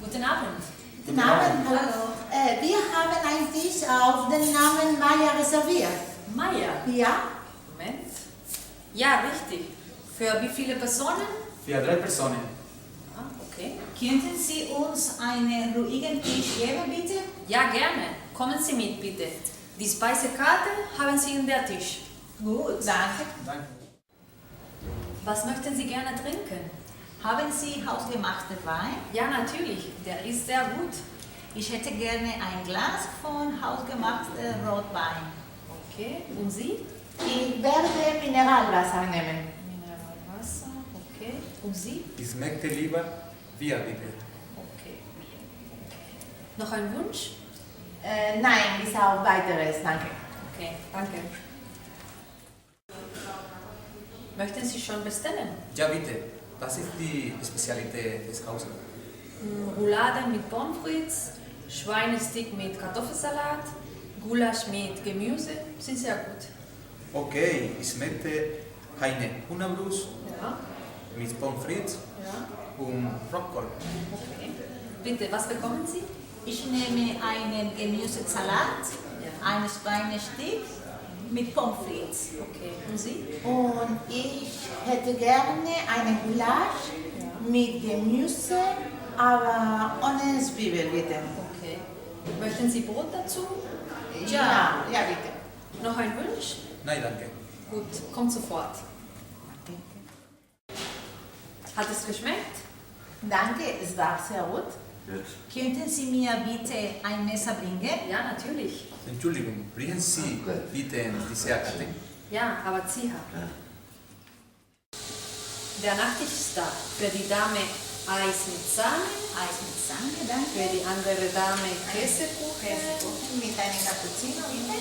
Guten Abend. Guten Abend, hallo. Wir haben einen Tisch auf den Namen Maya reserviert. Maya? Ja? Moment. Ja, richtig. Für wie viele Personen? Für 3 Personen. Ah, okay. Könnten Sie uns einen ruhigen Tisch geben, bitte? Ja, gerne. Kommen Sie mit, bitte. Die Speisekarte haben Sie in der Tisch. Gut, danke. Danke. Was möchten Sie gerne trinken? Haben Sie hausgemachten Wein? Ja, natürlich. Der ist sehr gut. Ich hätte gerne ein Glas von hausgemachtem Rotwein. Okay. Und Sie? Ich werde Mineralwasser nehmen. Mineralwasser. Okay. Und Sie? Ich möchte lieber Bier, bitte. Okay. Noch ein Wunsch? Nein, bis auf weiteres, danke. Okay, danke. Möchten Sie schon bestellen? Ja, bitte. Was ist die Spezialität des Hauses? Roulade mit Pommes frites, Schweinestick mit Kartoffelsalat, Gulasch mit Gemüse sind sehr gut. Okay, ich möchte eine Hühnerbrust Ja, mit Pommes frites ja. und Rotkohl. Okay. Bitte, was bekommen Sie? Ich nehme einen Gemüsesalat, einen Schweinestick mit Pommes frites. Okay. Und Sie? Und ich hätte gerne einen Gulasch mit Gemüse, aber ohne Zwiebel, bitte. Okay. Möchten Sie Brot dazu? Ja, bitte. Noch ein Wunsch? Nein, danke. Gut, kommt sofort. Hat es geschmeckt? Danke, es war sehr gut. Könnten Sie mir bitte ein Messer bringen? Ja, natürlich. Entschuldigung, bringen Sie bitte die Dessertkarte? Ja, aber Ziha. Der Nachtisch ist da. Für die Dame Eis mit Sahne, Eis mit Sahne, danke. für die andere Dame Käsekuchen. Käsekuchen mit einem Cappuccino, bitte.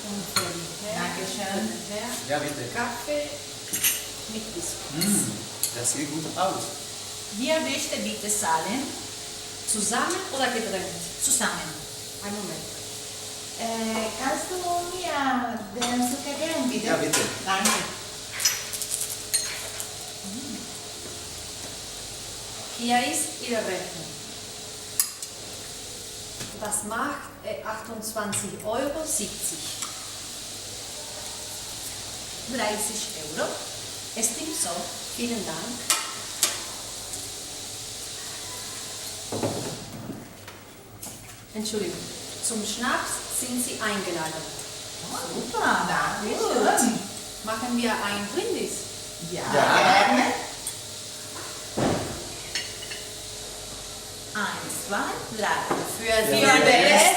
Und für die Herren, Dankeschön. für den Herrn, Ja, bitte. Kaffee mit Biskuits. Das sieht gut aus. Wer möchte bitte zahlen? Zusammen oder getrennt? Zusammen. Einen Moment. Kannst du mir den Zucker geben, bitte? Ja, bitte. Danke. Hier ist Ihre Rechnung. Das macht 28,70 Euro. 30 Euro. Es stimmt so. Vielen Dank. Entschuldigung, zum Schnaps sind Sie eingeladen. Super, danke schön. Machen wir ein Brindis. Ja, Ja. gerne. 1, 2, 3. Für Ja. die Beste.